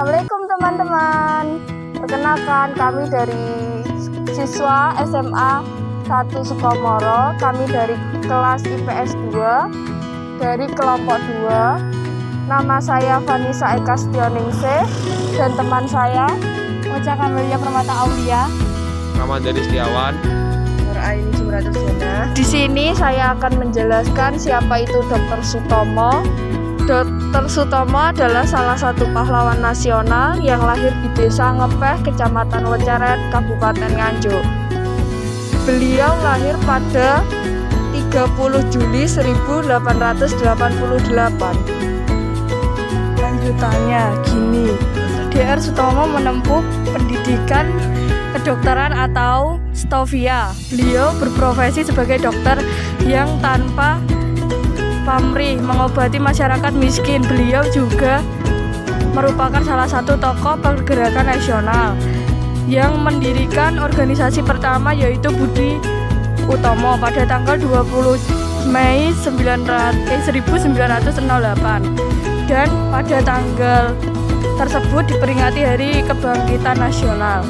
Assalamualaikum teman-teman. Perkenalkan, kami dari siswa SMA 1 Sukomoro. Kami dari kelas IPS 2 dari kelompok 2. Nama saya Vanessa Eka Stioningse dan teman saya Ocha Kamelia Permata Aulia. Nama dari Setiawan. Aini Jumratusuna. Di sini saya akan menjelaskan siapa itu Dr. Sutomo. Dr. Sutomo adalah salah satu pahlawan nasional yang lahir di Desa Ngepeh, Kecamatan Weceret, Kabupaten Nganjuk. Beliau lahir pada 30 Juli 1888. Lanjutannya gini, Dr. Sutomo menempuh pendidikan kedokteran atau Stovia. Beliau berprofesi sebagai dokter yang tanpa pamrih mengobati masyarakat miskin. Beliau juga merupakan salah satu tokoh pergerakan nasional yang mendirikan organisasi pertama, yaitu Budi Utomo pada tanggal 20 Mei 1908, dan pada tanggal tersebut diperingati Hari Kebangkitan Nasional.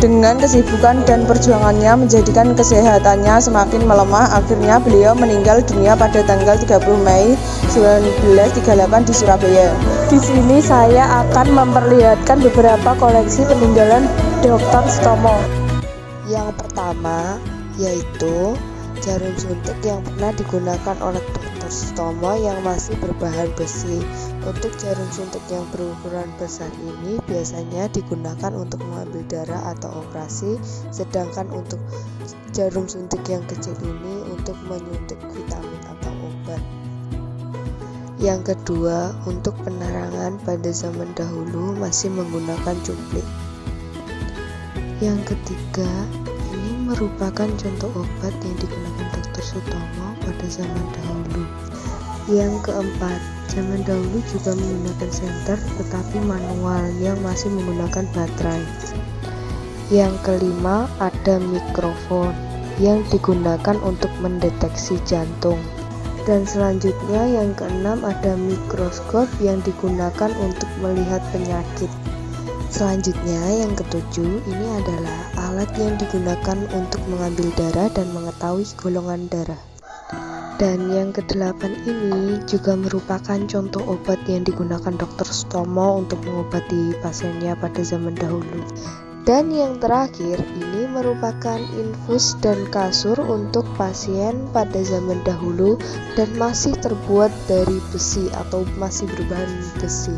Dengan kesibukan dan perjuangannya menjadikan kesehatannya semakin melemah, akhirnya beliau meninggal dunia pada tanggal 30 Mei 1938 di Surabaya. Di sini saya akan memperlihatkan beberapa koleksi peninggalan Dr. Sutomo. Yang pertama yaitu jarum suntik yang pernah digunakan oleh Dr. Sutomo yang masih berbahan besi. Untuk jarum suntik yang berukuran besar ini biasanya digunakan untuk mengambil darah atau operasi, sedangkan untuk jarum suntik yang kecil ini untuk menyuntik vitamin atau obat. Yang kedua, untuk penerangan pada zaman dahulu masih menggunakan cuplik. Yang ketiga, ini merupakan contoh obat yang digunakan Dr. Sutomo pada zaman dahulu. Yang keempat, zaman dahulu juga menggunakan senter tetapi manual yang masih menggunakan baterai. Yang kelima, ada mikrofon yang digunakan untuk mendeteksi jantung. Dan selanjutnya yang keenam, ada mikroskop yang digunakan untuk melihat penyakit. Selanjutnya yang ketujuh, ini adalah alat yang digunakan untuk mengambil darah dan mengetahui golongan darah. Dan yang kedelapan ini juga merupakan contoh obat yang digunakan Dr. Sutomo untuk mengobati pasiennya pada zaman dahulu. Dan yang terakhir ini merupakan infus dan kasur untuk pasien pada zaman dahulu dan masih terbuat dari besi atau masih berbahan besi.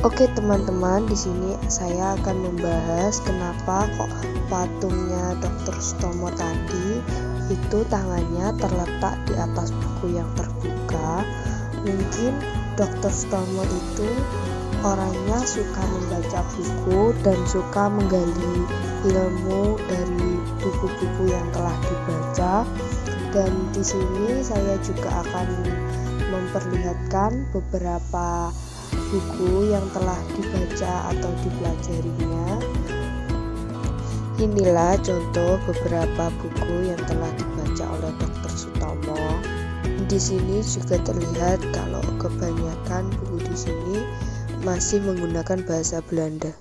Oke teman-teman, di sini saya akan membahas kenapa kok patungnya Dr. Sutomo tadi itu tangannya terletak di atas buku yang terbuka. Mungkin Dr. Sutomo itu orangnya suka membaca buku dan suka menggali ilmu dari buku-buku yang telah dibaca. Dan di sini saya juga akan memperlihatkan beberapa buku yang telah dibaca atau dipelajarinya. Inilah contoh beberapa buku yang telah dibaca oleh Dr. Sutomo. Di sini juga terlihat kalau kebanyakan buku di sini masih menggunakan bahasa Belanda.